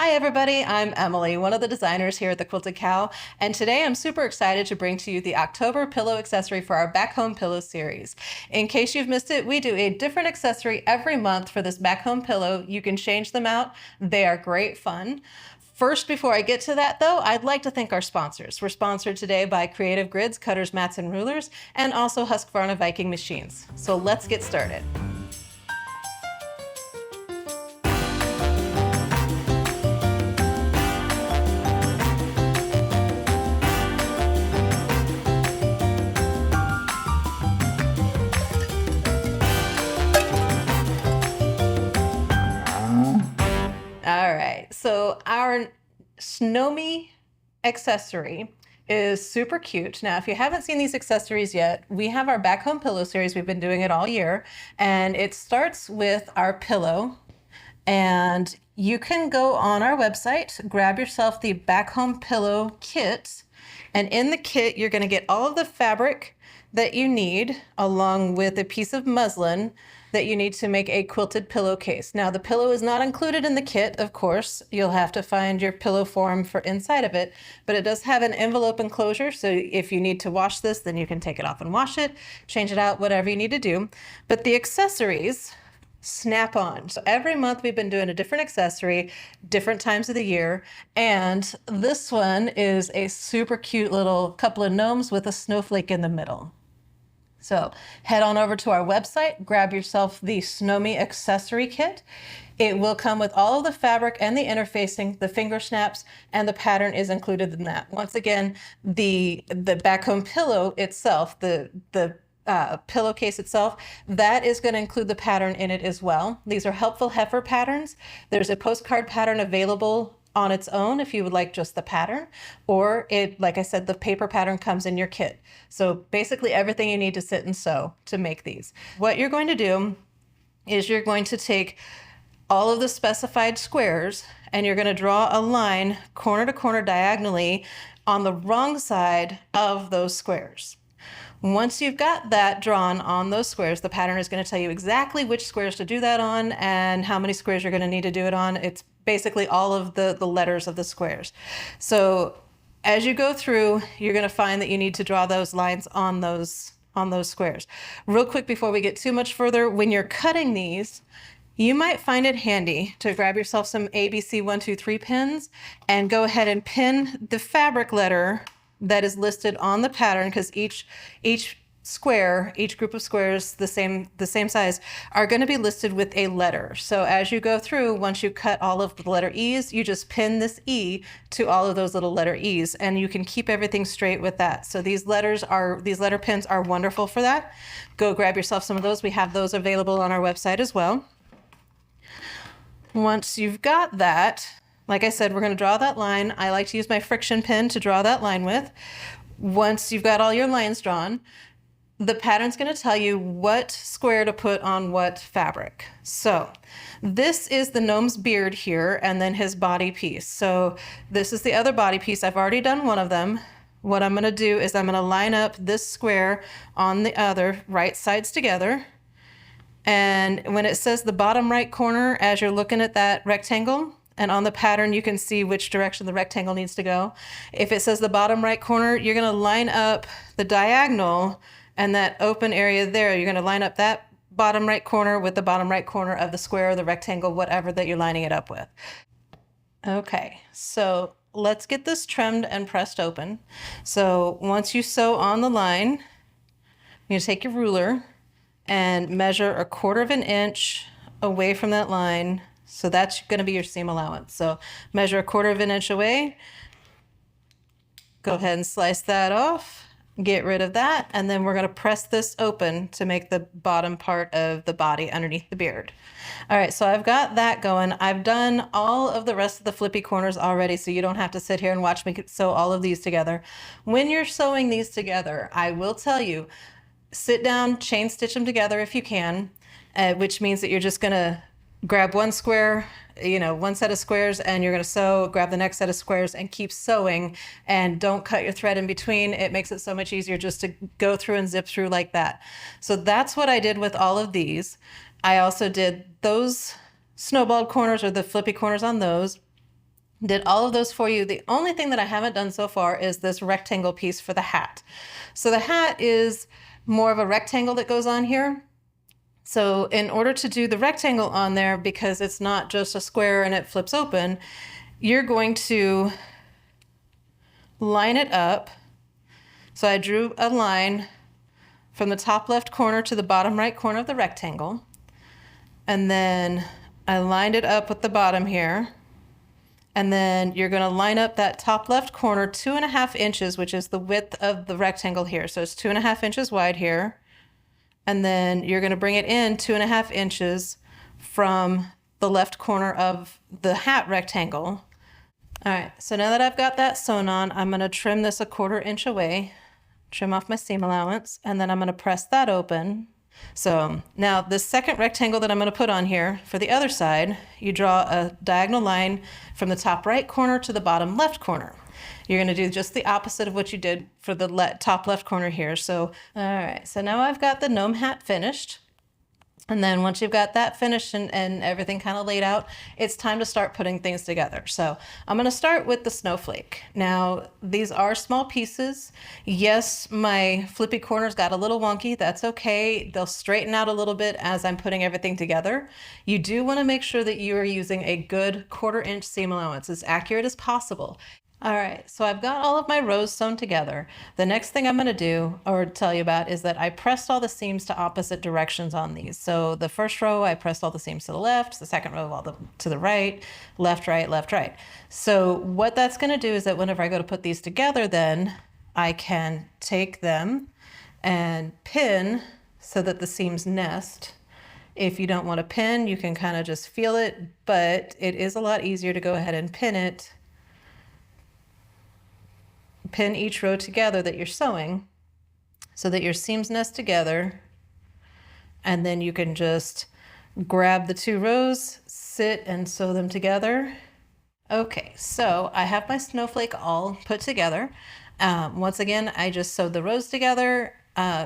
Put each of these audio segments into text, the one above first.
Hi everybody, I'm Emily, one of the designers here at the Quilted Cow, and today I'm super excited to bring to you the October pillow accessory for our Back Home Pillow series. In case you've missed it, we do a different accessory every month for this Back Home Pillow. You can change them out. They are great fun. First, before I get to that though, I'd like to thank our sponsors. We're sponsored today by Creative Grids, Cutters, Mats, and Rulers, and also Husqvarna Viking Machines. So let's get started. All right, so our Snowy accessory is super cute. Now, if you haven't seen these accessories yet, we have our Back Home Pillow series. We've been doing it all year, and it starts with our pillow. And you can go on our website, grab yourself the Back Home Pillow kit, and in the kit, you're going to get all of the fabric that you need, along with a piece of muslin that you need to make a quilted pillowcase. Now, the pillow is not included in the kit, of course. You'll have to find your pillow form for inside of it, but it does have an envelope enclosure, so if you need to wash this, then you can take it off and wash it, change it out, whatever you need to do. But the accessories snap on. So every month we've been doing a different accessory, different times of the year. And this one is a super cute little couple of gnomes with a snowflake in the middle. So head on over to our website, grab yourself the Snowy accessory kit. It will come with all of the fabric and the interfacing, the finger snaps, and the pattern is included in that. Once again, the Back Home Pillow itself, the pillowcase itself, that is going to include the pattern in it as well. These are helpful heifer patterns. There's a postcard pattern available on its own if you would like just the pattern, or it, like I said, the paper pattern comes in your kit. So basically everything you need to sit and sew to make these. What you're going to do is you're going to take all of the specified squares and you're going to draw a line corner to corner diagonally on the wrong side of those squares. Once you've got that drawn on those squares, the pattern is going to tell you exactly which squares to do that on and how many squares you're going to need to do it on. It's basically all of the letters of the squares. So as you go through, you're going to find that you need to draw those lines on those squares. Real quick before we get too much further, when you're cutting these, you might find it handy to grab yourself some ABC 1, 2, 3 pins and go ahead and pin the fabric letter that is listed on the pattern, because each square, each group of squares the same size, are going to be listed with a letter. So as you go through, once you cut all of the letter E's, you just pin this E to all of those little letter E's, and you can keep everything straight with that. So these letter pins are wonderful for that. Go grab yourself some of those. We have those available on our website as well. Once you've got that, like I said, we're going to draw that line. I like to use my friction pin to draw that line with. Once you've got all your lines drawn, the pattern's going to tell you what square to put on what fabric. So this is the gnome's beard here, and then his body piece. So this is the other body piece. I've already done one of them. What I'm going to do is I'm going to line up this square on the other, right sides together. And when it says the bottom right corner, as you're looking at that rectangle, and on the pattern, you can see which direction the rectangle needs to go. If it says the bottom right corner, you're going to line up the diagonal and that open area there. You're going to line up that bottom right corner with the bottom right corner of the square or the rectangle, whatever that you're lining it up with. Okay, so let's get this trimmed and pressed open. So once you sew on the line, you're going to take your ruler and measure 1/4 inch away from that line. So that's going to be your seam allowance. So measure 1/4 inch away. Go ahead and slice that off. Get rid of that. And then we're going to press this open to make the bottom part of the body underneath the beard. All right, so I've got that going. I've done all of the rest of the flippy corners already, so you don't have to sit here and watch me sew all of these together. When you're sewing these together, I will tell you, sit down, chain stitch them together if you can, which means that you're just going to grab one square, one set of squares, and you're going to sew, grab the next set of squares and keep sewing, and don't cut your thread in between. It makes it so much easier just to go through and zip through like that. So that's what I did with all of these. I also did those snowballed corners, or the flippy corners on those. Did all of those for you. The only thing that I haven't done so far is this rectangle piece for the hat. So the hat is more of a rectangle that goes on here. So in order to do the rectangle on there, because it's not just a square and it flips open, you're going to line it up. So I drew a line from the top left corner to the bottom right corner of the rectangle. And then I lined it up with the bottom here. And then you're going to line up that top left corner 2.5 inches, which is the width of the rectangle here. So it's 2.5 inches wide here. And then you're going to bring it in 2.5 inches from the left corner of the hat rectangle. All right, so now that I've got that sewn on, I'm going to trim this 1/4 inch away, trim off my seam allowance, and then I'm going to press that open. So now the second rectangle that I'm going to put on here for the other side, you draw a diagonal line from the top right corner to the bottom left corner. You're going to do just the opposite of what you did for the top left corner here. So, all right, so now I've got the gnome hat finished. And then once you've got that finished and everything kind of laid out, it's time to start putting things together. So I'm going to start with the snowflake. Now, these are small pieces. Yes, my flippy corners got a little wonky. That's okay. They'll straighten out a little bit as I'm putting everything together. You do want to make sure that you are using a good 1/4 inch seam allowance, as accurate as possible. All right, so I've got all of my rows sewn together. The next thing I'm going to do or tell you about is that I pressed all the seams to opposite directions on these. So the first row, I pressed all the seams to the left, the second row to the right, left, right, left, right. So what that's going to do is that whenever I go to put these together, then I can take them and pin so that the seams nest. If you don't want to pin, you can kind of just feel it, but it is a lot easier to go ahead and pin it. Pin each row together that you're sewing so that your seams nest together, and then you can just grab the 2 rows, sit and sew them together. Okay, so I have my snowflake all put together. Once again, I just sewed the rows together,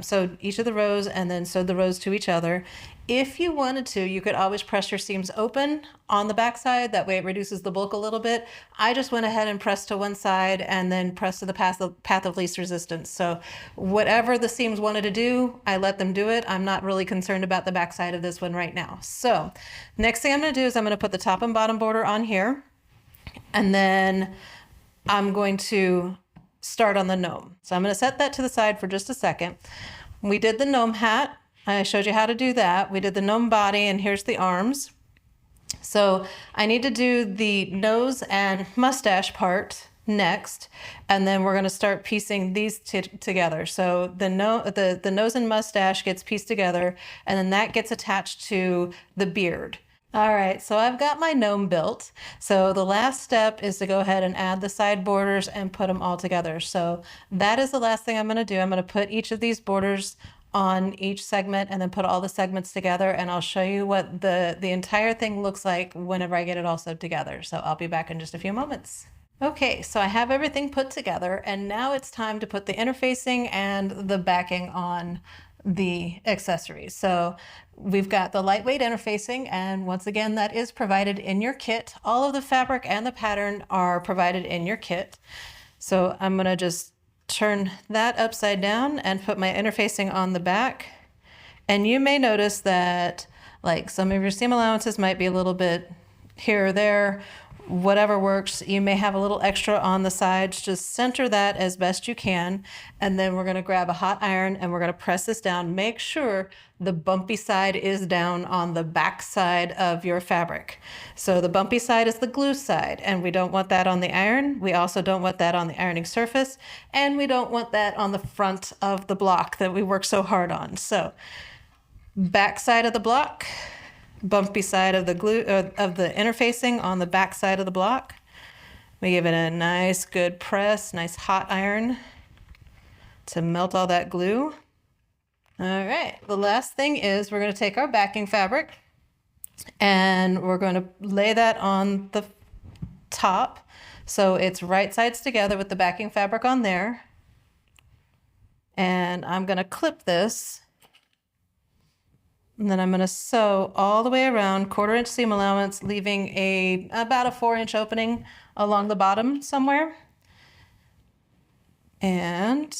sewed each of the rows and then sewed the rows to each other. If you wanted to, you could always press your seams open on the back side. That way it reduces the bulk a little bit. I just went ahead and pressed to one side and then pressed to the path of least resistance. So whatever the seams wanted to do, I let them do it. I'm not really concerned about the back side of this one right now. So next thing I'm going to do is I'm going to put the top and bottom border on here. And then I'm going to start on the gnome. So I'm going to set that to the side for just a second. We did the gnome hat. I showed you how to do that. We did the gnome body, and here's the arms. So I need to do the nose and mustache part next, and then we're going to start piecing these together. So the nose and mustache gets pieced together, and then that gets attached to the beard. All right, so I've got my gnome built. So the last step is to go ahead and add the side borders and put them all together. So that is the last thing I'm going to do. I'm going to put each of these borders on each segment and then put all the segments together, and I'll show you what the entire thing looks like whenever I get it all sewed together. So I'll be back in just a few moments. Okay, so I have everything put together, and now it's time to put the interfacing and the backing on the accessories. So we've got the lightweight interfacing, and once again, that is provided in your kit. All of the fabric and the pattern are provided in your kit. So I'm going to just turn that upside down and put my interfacing on the back. And you may notice that like some of your seam allowances might be a little bit here or there, whatever works. You may have a little extra on the sides. Just center that as best you can. And then we're going to grab a hot iron and we're going to press this down. Make sure the bumpy side is down on the back side of your fabric. So the bumpy side is the glue side, and we don't want that on the iron. We also don't want that on the ironing surface, and we don't want that on the front of the block that we work so hard on. So back side of the block, bumpy side of the glue of the interfacing on the back side of the block. We give it a nice good press, nice hot iron to melt all that glue. All right, the last thing is we're going to take our backing fabric and we're going to lay that on the top. So it's right sides together with the backing fabric on there. And I'm going to clip this And then I'm going to sew all the way around, 1/4 inch seam allowance, leaving about a 4-inch opening along the bottom somewhere. And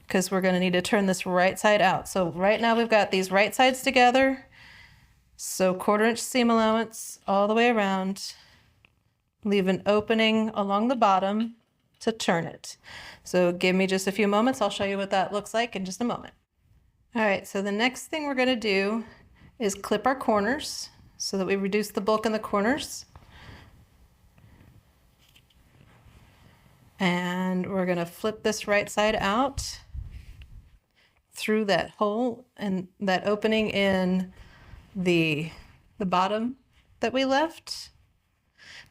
because we're going to need to turn this right side out. So right now we've got these right sides together. So 1/4 inch seam allowance all the way around, leave an opening along the bottom to turn it. So give me just a few moments. I'll show you what that looks like in just a moment. All right, so the next thing we're going to do is clip our corners so that we reduce the bulk in the corners. And we're going to flip this right side out through that hole and that opening in the bottom that we left.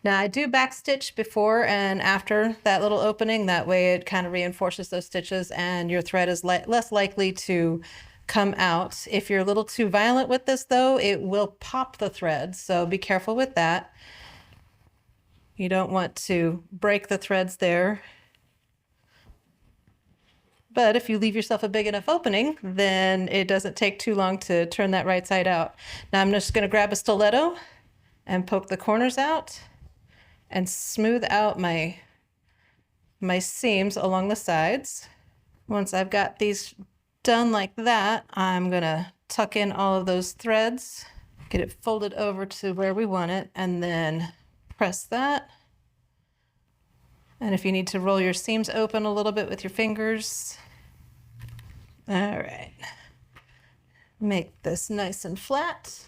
Now I do back stitch before and after that little opening. That way it kind of reinforces those stitches and your thread is less likely to come out. If you're a little too violent with this though, it will pop the thread. So be careful with that. You don't want to break the threads there. But if you leave yourself a big enough opening, then it doesn't take too long to turn that right side out. Now I'm just going to grab a stiletto and poke the corners out and smooth out my seams along the sides. Once I've got these done like that, I'm going to tuck in all of those threads, get it folded over to where we want it, and then press that. And if you need to roll your seams open a little bit with your fingers. All right. Make this nice and flat.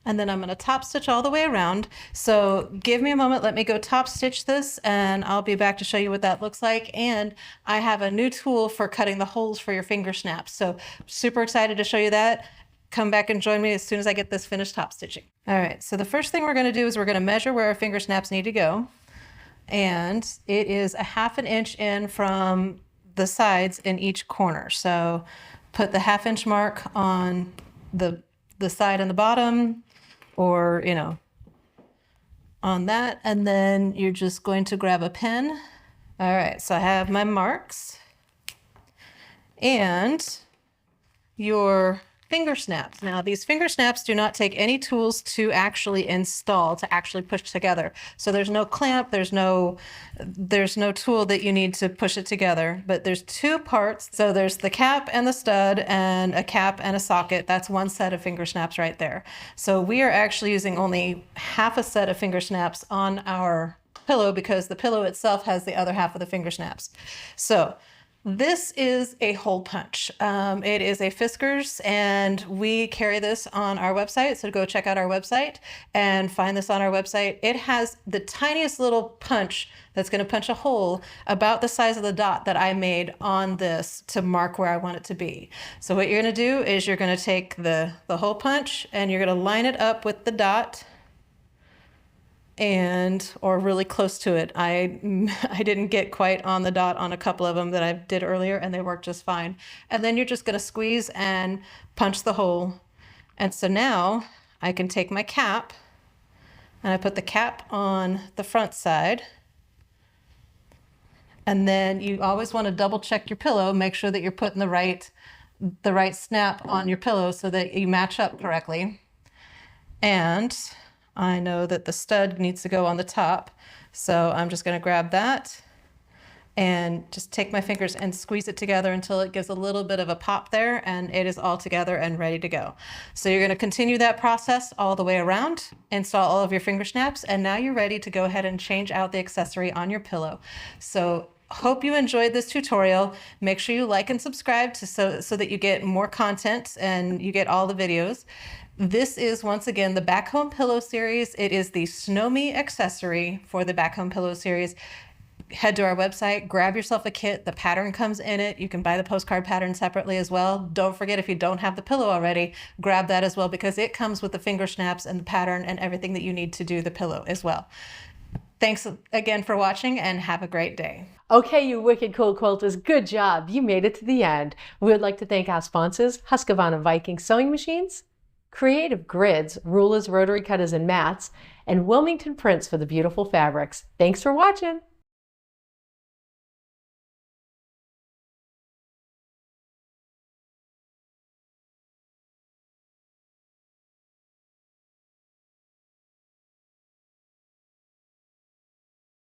And then I'm going to top stitch all the way around. So give me a moment, let me go top stitch this, and I'll be back to show you what that looks like. And I have a new tool for cutting the holes for your finger snaps. So super excited to show you that. Come back and join me as soon as I get this finished top stitching. All right, so the first thing we're going to do is we're going to measure where our finger snaps need to go. And it is 1/2 inch in from the sides in each corner. So put the 1/2 inch mark on the side and the bottom, or, you know, on that. And then you're just going to grab a pen. All right, so I have my marks and your finger snaps. Now these finger snaps do not take any tools to actually install, to actually push together. So there's no clamp, there's no tool that you need to push it together, but there's 2 parts. So there's the cap and the stud and a cap and a socket. That's one set of finger snaps right there. So we are actually using only 1/2 a set of finger snaps on our pillow because the pillow itself has the other 1/2 of the finger snaps. So this is a hole punch. It is a Fiskars, and we carry this on our website. So go check out our website and find this on our website. It has the tiniest little punch that's going to punch a hole about the size of the dot that I made on this to mark where I want it to be. So what you're going to do is you're going to take the hole punch and you're going to line it up with the dot, or really close to it. I didn't get quite on the dot on a couple of them that I did earlier, and they worked just fine. And then you're just going to squeeze and punch the hole. And so now I can take my cap and I put the cap on the front side. And then you always want to double check your pillow, make sure that you're putting the right snap on your pillow so that you match up correctly. And I know that the stud needs to go on the top, so I'm just going to grab that and just take my fingers and squeeze it together until it gives a little bit of a pop there, and it is all together and ready to go. So you're going to continue that process all the way around, install all of your finger snaps, and now you're ready to go ahead and change out the accessory on your pillow. So hope you enjoyed this tutorial. Make sure you like and subscribe so that you get more content and you get all the videos. This is, once again, the Back Home Pillow series. It is the Snow Me accessory for the Back Home Pillow series. Head to our website, grab yourself a kit. The pattern comes in it. You can buy the postcard pattern separately as well. Don't forget, if you don't have the pillow already, grab that as well, because it comes with the finger snaps and the pattern and everything that you need to do the pillow as well. Thanks again for watching, and have a great day. Okay, you wicked cool quilters, good job. You made it to the end. We would like to thank our sponsors, Husqvarna Viking Sewing Machines, Creative Grids, rulers, rotary cutters, and mats, and Wilmington Prints for the beautiful fabrics. Thanks for watching.